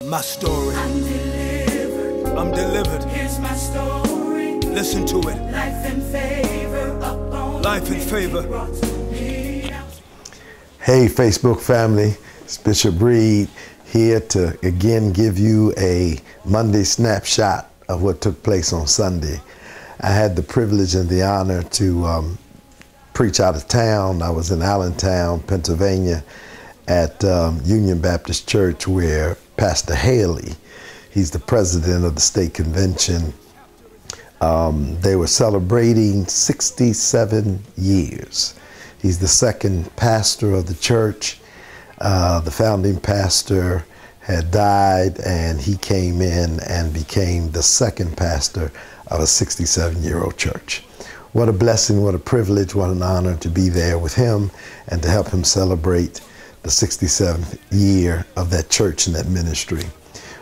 My story. I'm delivered. I'm delivered. Here's my story. Listen to it. Life and favor upon Life and favor. Hey, Facebook family. It's Bishop Reed here to again give you a Monday snapshot of what took place on Sunday. I had the privilege and the honor to preach out of town. I was in Allentown, Pennsylvania at Union Baptist Church, where Pastor Haley, he's the president of the state convention. They were celebrating 67 years. He's the second pastor of the church. The founding pastor had died, and he came in and became the second pastor of a 67-year-old church. What a blessing, what a privilege, what an honor to be there with him and to help him celebrate the 67th year of that church and that ministry.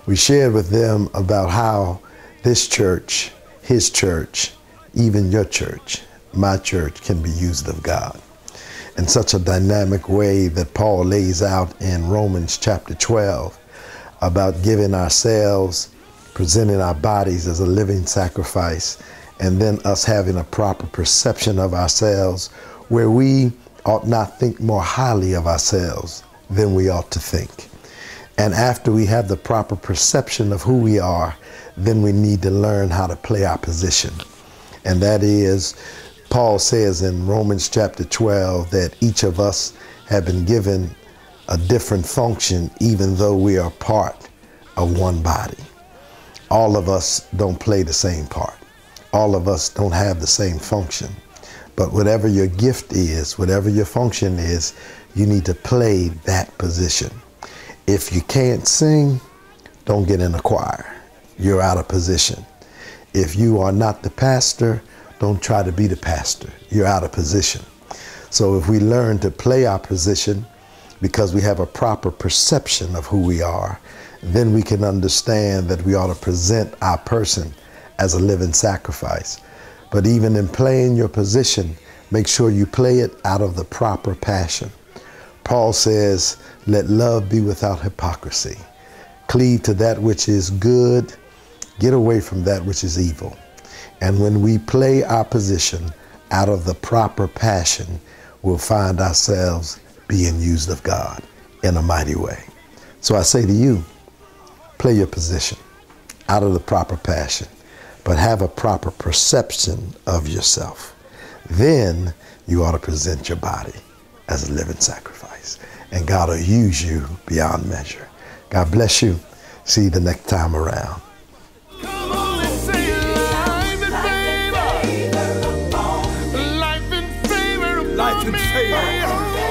We shared with them about how this church, his church, even your church, my church, can be used of God in such a dynamic way that Paul lays out in Romans chapter 12 about giving ourselves, presenting our bodies as a living sacrifice, and then us having a proper perception of ourselves where we ought not think more highly of ourselves than we ought to think. And after we have the proper perception of who we are, then we need to learn how to play our position. And that is, Paul says in Romans chapter 12 that each of us have been given a different function, even though we are part of one body. All of us don't play the same part. All of us don't have the same function. But whatever your gift is, whatever your function is, you need to play that position. If you can't sing, don't get in a choir. You're out of position. If you are not the pastor, don't try to be the pastor. You're out of position. So if we learn to play our position because we have a proper perception of who we are, then we can understand that we ought to present our person as a living sacrifice. But even in playing your position, make sure you play it out of the proper passion. Paul says, let love be without hypocrisy. Cleave to that which is good. Get away from that which is evil. And when we play our position out of the proper passion, we'll find ourselves being used of God in a mighty way. So I say to you, play your position out of the proper passion, but have a proper perception of yourself. Then you ought to present your body as a living sacrifice, and God will use you beyond measure. God bless you. See you the next time around. Come on and say life and favor. Life and favor. Life and favor.